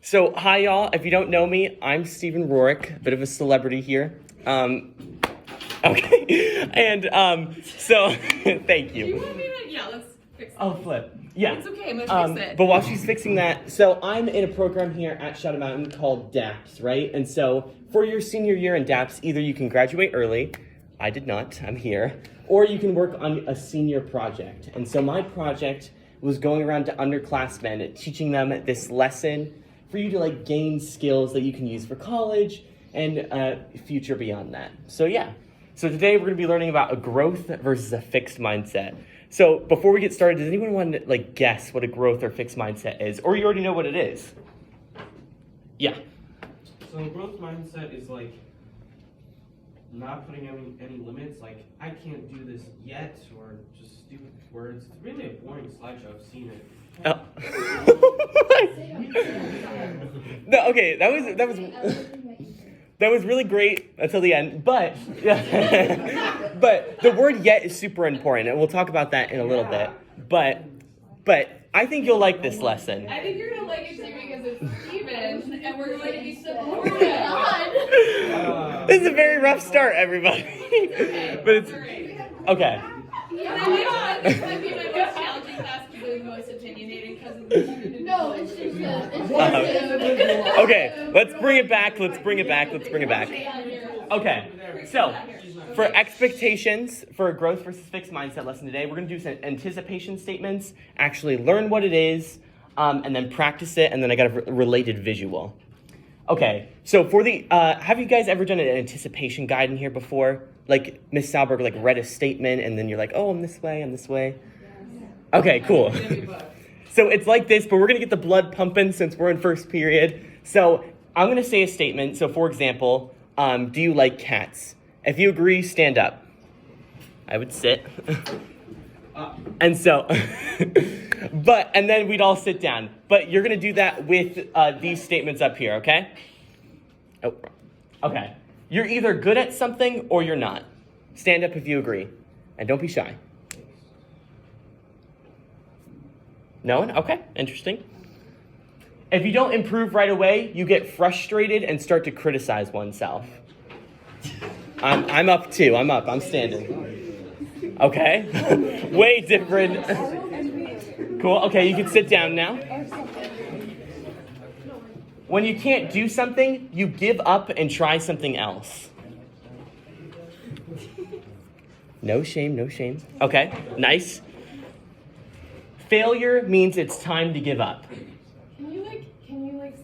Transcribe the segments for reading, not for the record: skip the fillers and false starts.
So, hi y'all. If you don't know me, I'm Stephen Rorick, a bit of a celebrity here. Okay, and so thank you. Do you want me to? Yeah, let's fix that. Oh, flip. Yeah. It's okay. I'm gonna fix it. But while she's fixing that, so I'm in a program here at Shadow Mountain called DAAPS, right? And so for your senior year in DAAPS, either you can graduate early. I did not. I'm here. Or you can work on a senior project. And so my project was going around to underclassmen, teaching them this lesson for you to like gain skills that you can use for college and future beyond that. So yeah. So today we're going to be learning about a growth versus a fixed mindset. So before we get started, does anyone want to like guess what a growth or fixed mindset is? Or you already know what it is? Yeah. So a growth mindset is like not putting any limits, like I can't do this yet, or just stupid words. It's really a boring slideshow. I've seen it. Oh. No, okay, that was really great until the end, but but the word yet is super important, and we'll talk about that in a little bit. But I think you'll like this lesson. I think you're gonna like it too because it's Steven, and we're going to be supportive. This is a very rough start, everybody. But it's okay. Yeah, this might be my most challenging class because it's the most opinionated because of the No, it's just Okay, let's bring it back. Okay, so for expectations for a growth versus fixed mindset lesson today, we're going to do some anticipation statements, actually learn what it is, and then practice it, and then I got a related visual. Okay, so for the, have you guys ever done an anticipation guide in here before? Like Miss Salberg like read a statement, and then you're like, oh, I'm this way. Okay, cool. So it's like this, but we're going to get the blood pumping since we're in first period. So I'm going to say a statement. So for example, do you like cats? If you agree, stand up. I would sit. And so, and then we'd all sit down. But you're going to do that with these statements up here, okay? Oh, okay. You're either good at something or you're not. Stand up if you agree. And don't be shy. No one? Okay, interesting. If you don't improve right away, you get frustrated and start to criticize oneself. I'm up too. I'm standing. Okay. Way different. Cool. Okay, you can sit down now. When you can't do something, you give up and try something else. No shame. Okay, nice. Failure means it's time to give up. Can you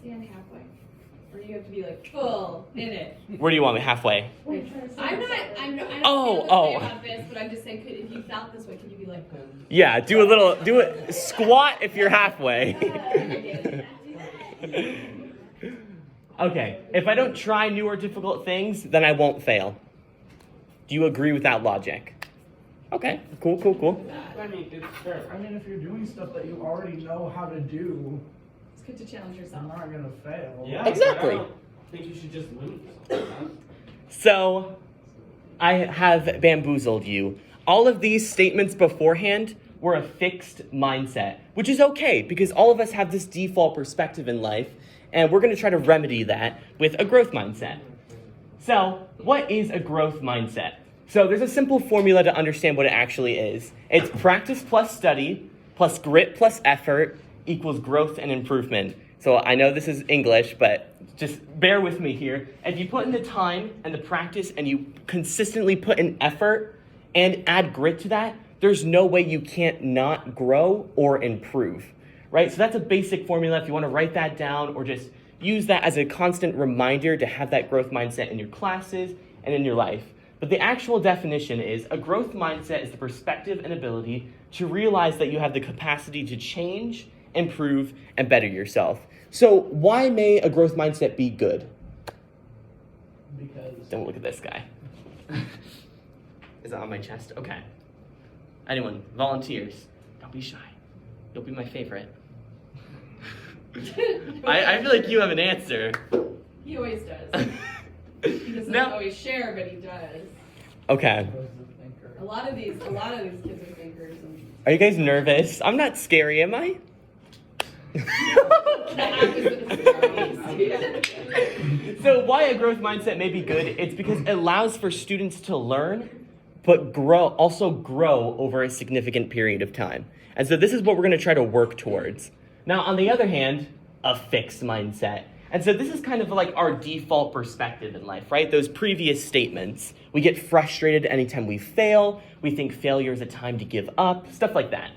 stand halfway? Or do you have to be like full in it? Where do you want me? Halfway? I don't feel Oh. about this, but I'm just saying, if you felt this way, could you be like, Yeah, do a squat if you're halfway. Okay, if I don't try new or difficult things, then I won't fail. Do you agree with that logic? Okay, cool. I mean, it's fair. I mean, if you're doing stuff that you already know how to do, it's good to challenge you're yourself. not gonna fail. Yeah, Exactly. I don't think you should just lose. So, I have bamboozled you. All of these statements beforehand were a fixed mindset, which is okay because all of us have this default perspective in life, and we're going to try to remedy that with a growth mindset. So, what is a growth mindset? So there's a simple formula to understand what it actually is. It's practice plus study plus grit plus effort equals growth and improvement. So I know this is English, but just bear with me here. If you put in the time and the practice and you consistently put in effort and add grit to that, there's no way you can't not grow or improve, right? So that's a basic formula if you want to write that down or just use that as a constant reminder to have that growth mindset in your classes and in your life. But the actual definition is a growth mindset is the perspective and ability to realize that you have the capacity to change, improve, and better yourself. So why may a growth mindset be good? Because Don't look at this guy. Is that on my chest? Okay. Anyone, volunteers, don't be shy. You'll be my favorite. I feel like you have an answer. He always does. He doesn't always share, but he does. Okay. A lot of these kids are thinkers. Are you guys nervous? I'm not scary, am I? The opposite of scary. So why a growth mindset may be good, it's because it allows for students to learn, but also grow over a significant period of time. And so this is what we're going to try to work towards. Now, on the other hand, a fixed mindset. And so this is kind of like our default perspective in life, right? Those previous statements. We get frustrated anytime we fail. We think failure is a time to give up, stuff like that.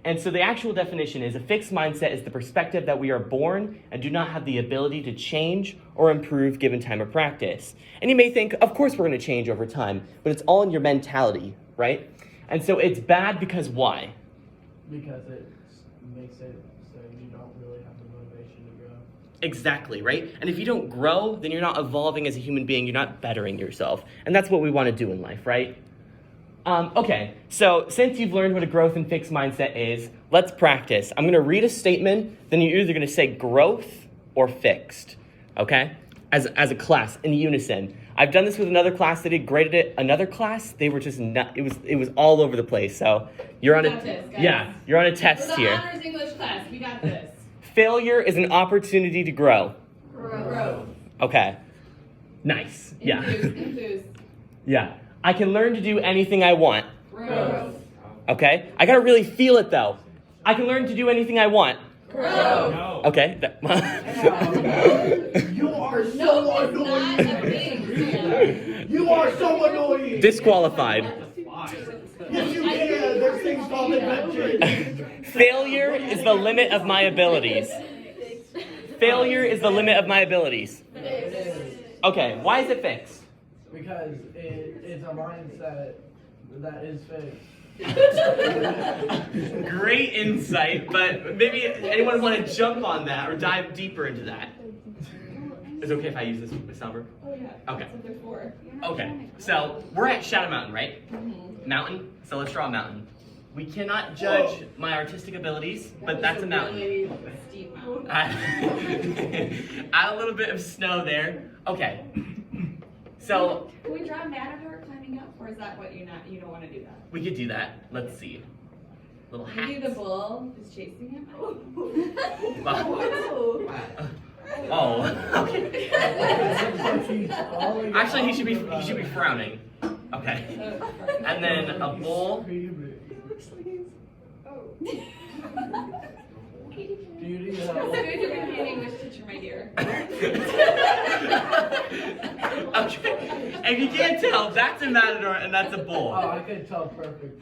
And so the actual definition is a fixed mindset is the perspective that we are born and do not have the ability to change or improve given time of practice. And you may think, of course we're going to change over time, but it's all in your mentality, right? And so it's bad because why? Because it makes it so you don't really have the motivation to grow. Exactly, right? And if you don't grow, then you're not evolving as a human being, you're not bettering yourself. And that's what we want to do in life, right? Okay, so since you've learned what a growth and fixed mindset is, let's practice. I'm going to read a statement, then you're either going to say growth or fixed, okay? As a class, in unison. I've done this with another class. They did great at it. Another class, they were just not, it was all over the place. So you're on We got this, guys. yeah, you're on a For test the here. honors English class, we got this. Failure is an opportunity to grow. Growth. Okay. Nice. Yeah. Enthuse. Yeah. I can learn to do anything I want. Growth. Okay? I gotta really feel it though. I can learn to do anything I want. Growth. No. Okay. You are No, so it's not a annoying. thing. You are so annoying. Disqualified. Why? Yes, you can. There's things called invention. Failure is the limit of my abilities. Failure is the limit of my abilities. Okay, why is it fixed? Because it's a mindset that is fixed. Great insight, but maybe anyone want to jump on that or dive deeper into that? Is it okay if I use this with Salberg? Oh yeah. Okay. That's what they're for. Okay, so we're at Shadow Mountain, right? Mountain, so let's draw a mountain. We cannot judge my artistic abilities, but that's a mountain. Really steep mountain. Add a little bit of snow there. Okay. So Can we draw a matador climbing up, or is that what you don't want to do that? we could do that. Let's see. Little Maybe the hats. bull is chasing him. Oh. Okay. Actually, he should be frowning. Okay. And then a bull. Beauty. Good to be an English teacher, my dear. Okay. If you can't tell, that's a matador and that's a bull. Oh, I could tell perfect.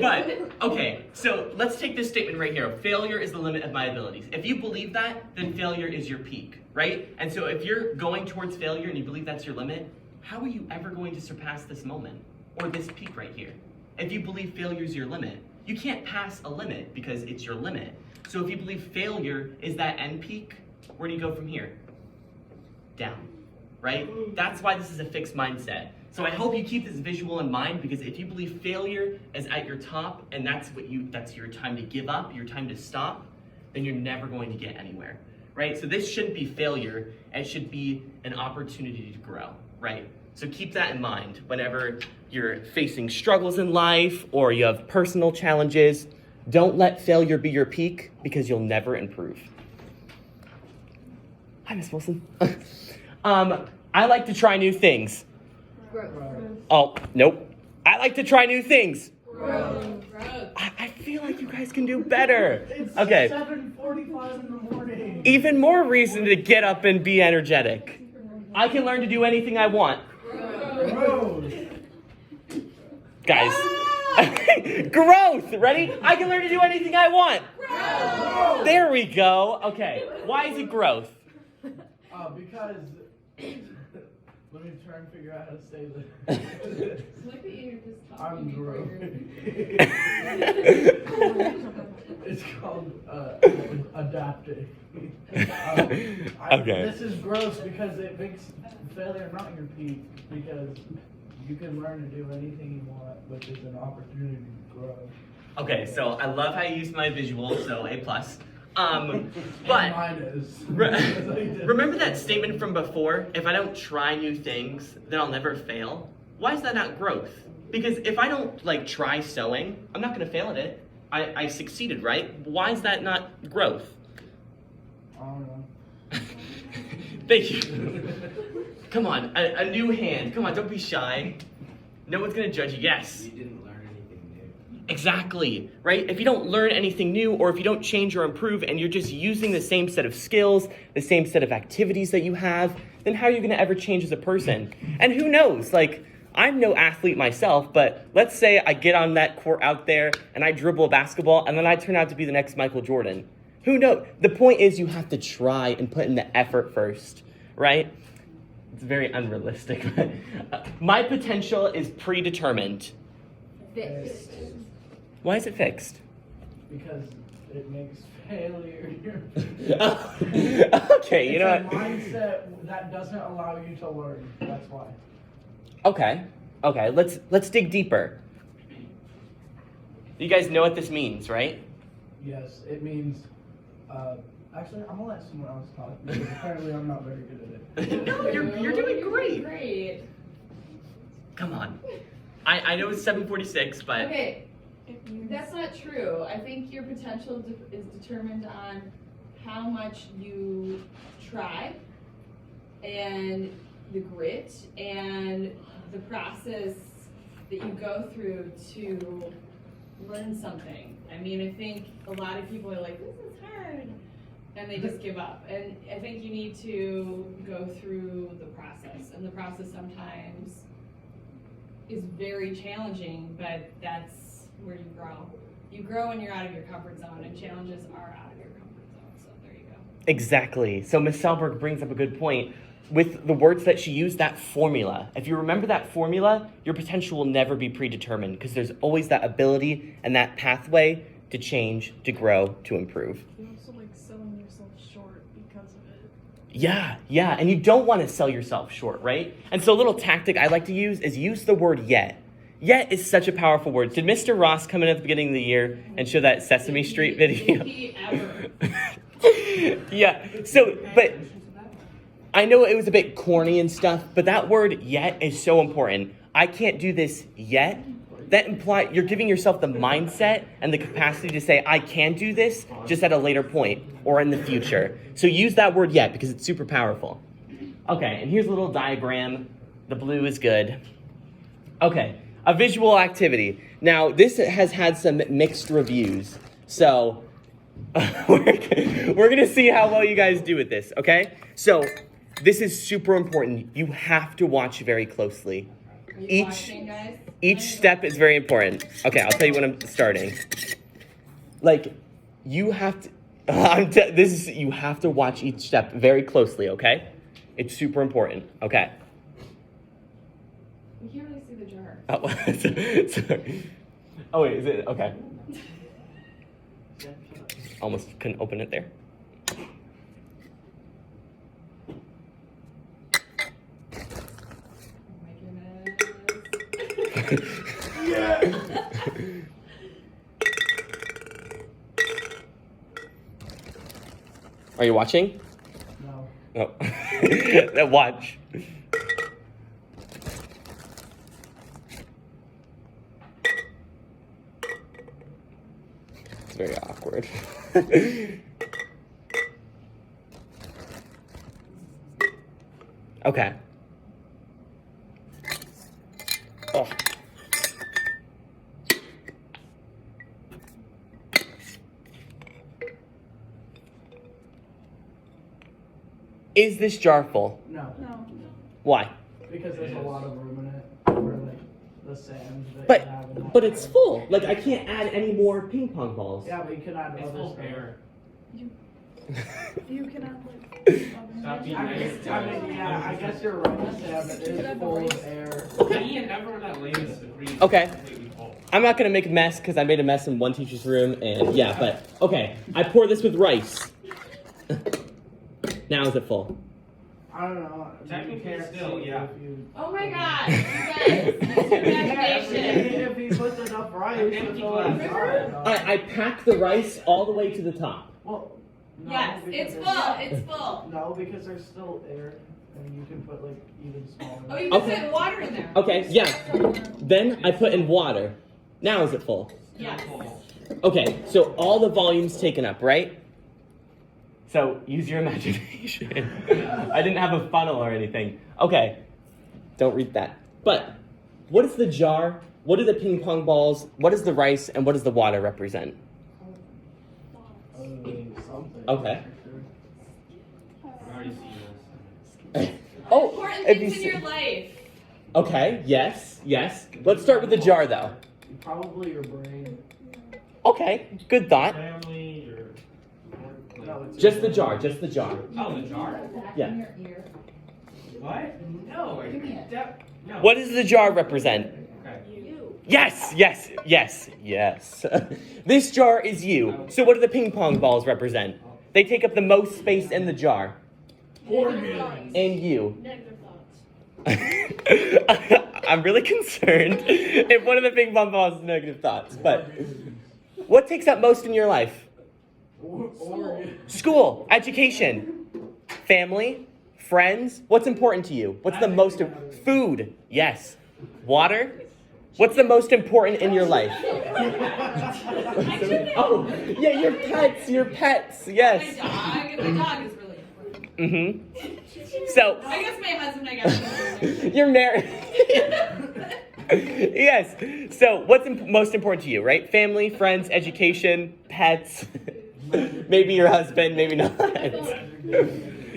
But, okay, so let's take this statement right here. Failure is the limit of my abilities. If you believe that, then failure is your peak, right? And so if you're going towards failure and you believe that's your limit, how are you ever going to surpass this moment or this peak right here? If you believe failure is your limit, you can't pass a limit because it's your limit. So if you believe failure is that end peak, where do you go from here? Down, right? That's why this is a fixed mindset. So I hope you keep this visual in mind, because if you believe failure is at your top and that's your time to give up, your time to stop, then you're never going to get anywhere, right? So this shouldn't be failure, it should be an opportunity to grow, right? So keep that in mind whenever you're facing struggles in life or you have personal challenges. Don't let failure be your peak, because you'll never improve. Hi, Miss Wilson. I like to try new things. Oh, nope. I like to try new things. I feel like you guys can do better. It's Okay. 7:45 in the morning. Even more reason to get up and be energetic. I can learn to do anything I want. Gross. Guys. Growth! Ready? I can learn to do anything I want. There we go. Okay. Why is it growth? Because let me try and figure out how to say this. Look at you, you're just I'm talking. gross. It's called adapting. Okay. This is gross because it makes failure not your peak, because you can learn to do anything you want, which is an opportunity to grow. Okay, so I love how you use my visual, so A+. And But mine is. remember that statement from before? If I don't try new things, then I'll never fail. Why is that not growth? Because if I don't try sewing, I'm not going to fail at it. I succeeded, right? Why is that not growth? I don't know. Thank you. Come on, a new hand. Come on, don't be shy. No one's gonna judge you. Yes. You didn't learn anything new. Exactly, right? If you don't learn anything new, or if you don't change or improve, and you're just using the same set of skills, the same set of activities that you have, then how are you gonna ever change as a person? And who knows, like, I'm no athlete myself, but let's say I get on that court out there and I dribble a basketball and then I turn out to be the next Michael Jordan. Who knows? The point is you have to try and put in the effort first, right? It's very unrealistic. My potential is predetermined. Fixed. Why is it fixed? Because it makes failure. Okay, you know It's a what? mindset that doesn't allow you to learn. That's why. Okay, let's dig deeper. You guys know what this means, right? Yes, it means. Actually, I'm gonna let someone else talk because apparently I'm not very good at it. No, you're doing great. Great. Come on. I know it's 7:46, but Okay, that's not true. I think your potential is determined on how much you try and the grit and the process that you go through to learn something. I mean, I think a lot of people are like, this is hard, and they just give up. And I think you need to go through the process, and the process sometimes is very challenging, but that's where you grow. You grow when you're out of your comfort zone, and challenges are out of your comfort zone, so there you go. exactly. So Miss Salberg brings up a good point. With the words that she used, that formula. If you remember that formula, your potential will never be predetermined because there's always that ability and that pathway to change, to grow, to improve. You're also like selling yourself short because of it. Yeah, and you don't want to sell yourself short, right? And so a little tactic I like to use is use the word yet. Yet is such a powerful word. Did Mr. Ross come in at the beginning of the year and show that Sesame Street video? Did he ever? Yeah, so, but I know it was a bit corny and stuff, but that word yet is so important. I can't do this yet. That implies you're giving yourself the mindset and the capacity to say, I can do this just at a later point or in the future. So use that word yet because it's super powerful. Okay, and here's a little diagram. The blue is good. Okay, a visual activity. Now, this has had some mixed reviews. So we're going to see how well you guys do with this, okay? So this is super important. You have to watch very closely. Are you Each watching, guys? each step is very important. Okay, I'll tell you when I'm starting. Like, you have to, you have to watch each step very closely, okay? It's super important, okay? We can't really see the jar. Oh, sorry. Oh, wait, is it, okay. Almost couldn't open it there. Oh my goodness. Yeah. Are you watching? No. Oh. Now watch. It's very awkward. Okay. Oh. Is this jar full? No. No. Why? Because there's a lot of room in it for like the sand that But you have in that but it's jar. full. Like I can't add any more ping pong balls. Yeah, but you can add It's other full stuff. air. You cannot like. Stop being I nice. mean, yeah, I guess you're right, Sam. It is full of air. Me and everyone that lays agrees. Okay. It's completely full. I'm not gonna make a mess because I made a mess in one teacher's room, and yeah, but okay. I pour this with rice. Now is it full? I don't know. Technically You can't still, see yeah. if you- Oh my god, you guys, use your imagination. If he puts enough rice, it's Empty all glass. inside. I pack the rice all the way to the top. Well, no, Yes, because it's there's- full, it's full. No, because there's still air, and you can put like even smaller. Oh, you can Okay. put water in there. Okay, yeah. Then I put in water. Now is it full? Yes. Full. Okay, so all the volume's taken up, right? So use your imagination. I didn't have a funnel or anything. Okay, don't read that. But what is the jar? What are the ping pong balls? What is the rice? And what does the water represent? Something. Okay. I've already seen this. Important if you things in s- your life. Okay, yes. Let's start with the jar though. Probably your brain. Okay, good thought. Family, your work, No, it's Just the your jar, brain. just the jar. Oh, the jar? Yeah. In your ear. What? No, Give me it. no. What does the jar represent? Okay. Yes. This jar is you. So what do the ping pong balls represent? They take up the most space in the jar. And you. Negative thoughts. I'm really concerned if one of the ping pong balls is negative thoughts. But what takes up most in your life? School, education, family, friends. What's important to you? What's the most food? Yes. Water. What's the most important in your life? Oh, yeah, your pets. My Yes. dog. My dog is really important. Mm-hmm. So I guess my husband, I guess. you're married. Yes. So what's most important to you, right? Family, friends, education, pets. Maybe your husband, maybe not.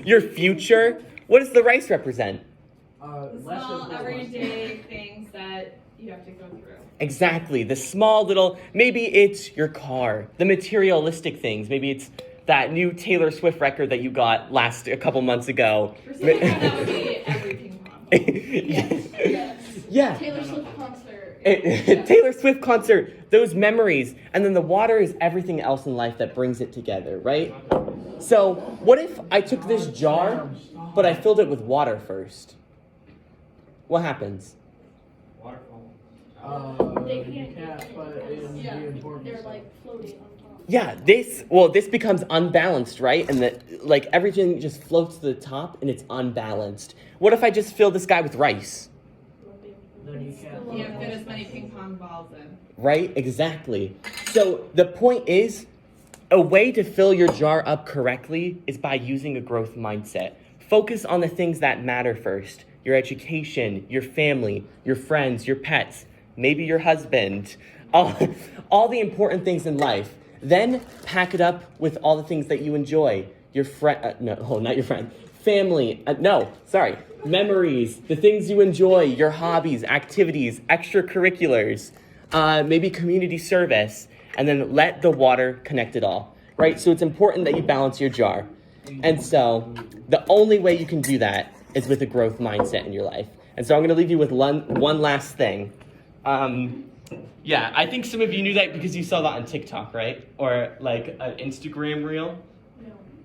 Your future. What does the rice represent? The small, everyday things that you have to go through. Exactly. The small little, maybe it's your car, the materialistic things. Maybe it's that new Taylor Swift record that you got a couple months ago. For some reason, that would be every ping pong ball. Yeah. Taylor Swift concert. Taylor Swift concert, those memories, and then the water is everything else in life that brings it together, right? So, what if I took this jar, but I filled it with water first? What happens? Waterfall. They You can't can't put it in the important They're stuff. like floating on top. Yeah, this becomes unbalanced, right? And everything just floats to the top and it's unbalanced. What if I just fill this guy with rice? Then you can't. You can't fit as many ping pong balls in. Right? Exactly. So the point is, a way to fill your jar up correctly is by using a growth mindset. Focus on the things that matter first. Your education, your family, your friends, your pets, maybe your husband, all the important things in life. Then pack it up with all the things that you enjoy. Your friend, not your friend. Family, memories, the things you enjoy, your hobbies, activities, extracurriculars, maybe community service, and then let the water connect it all, right? So it's important that you balance your jar. And so the only way you can do that is with a growth mindset in your life. And so I'm gonna leave you with one last thing. Yeah, I think some of you knew that because you saw that on TikTok, right? Or like an Instagram reel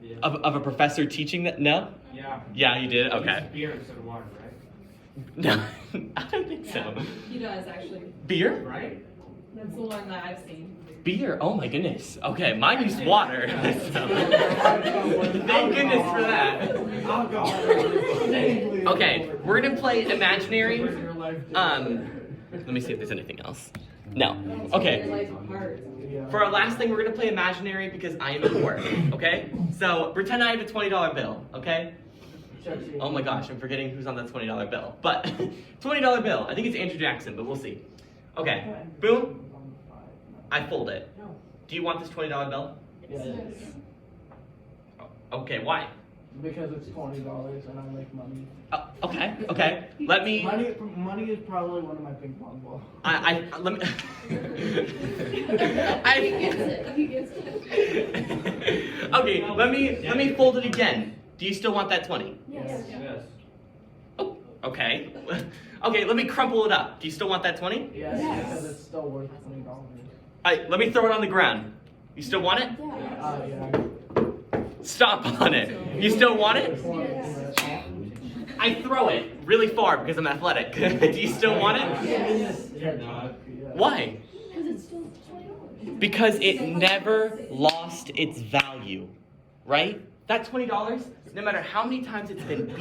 Yeah. of a professor teaching that. No? Yeah. Yeah, you did? Okay. Use beer instead of water, right? No, I don't think so. He does, actually. Beer? Right? That's the one that I've seen. Beer? Oh my goodness. Okay, mine used water. So. Thank goodness for that. Okay, we're gonna play imaginary. Let me see if there's anything else. No. Okay. Your life apart. For our last thing, we're gonna play imaginary because I am poor. Okay? So pretend I have a $20 bill. Okay? Oh my gosh, I'm forgetting who's on that $20 bill. But $20 bill. I think it's Andrew Jackson, but we'll see. Okay. Boom. I fold it. Do you want this $20 bill? Yes. Okay. Why? Because it's $20 and I make money. Okay. Let me. Money is probably one of my ping pong balls. Let me. He gets it. Okay. Let me fold it again. Do you still want that 20? Yes. Yes. Oh. Okay. Okay. Let me crumple it up. Do you still want that 20? Yes, Yes. because it's still worth $20. Let me throw it on the ground. You still want it? Yeah. Yeah. Stop on it. You still want it? Yes. I throw it really far because I'm athletic. Do you still want it? You're not. Why? Because it's still $20. Because it never lost its value, right? That $20, no matter how many times it's been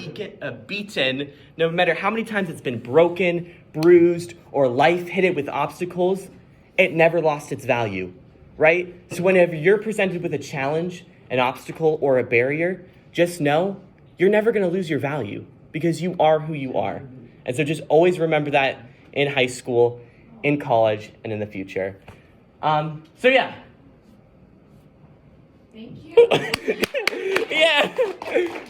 beaten, no matter how many times it's been broken, bruised, or life hit it with obstacles, it never lost its value, right? So whenever you're presented with a challenge an obstacle or a barrier, just know you're never going to lose your value because you are who you are. And so just always remember that in high school, in college, and in the future. So yeah. Thank you. Yeah.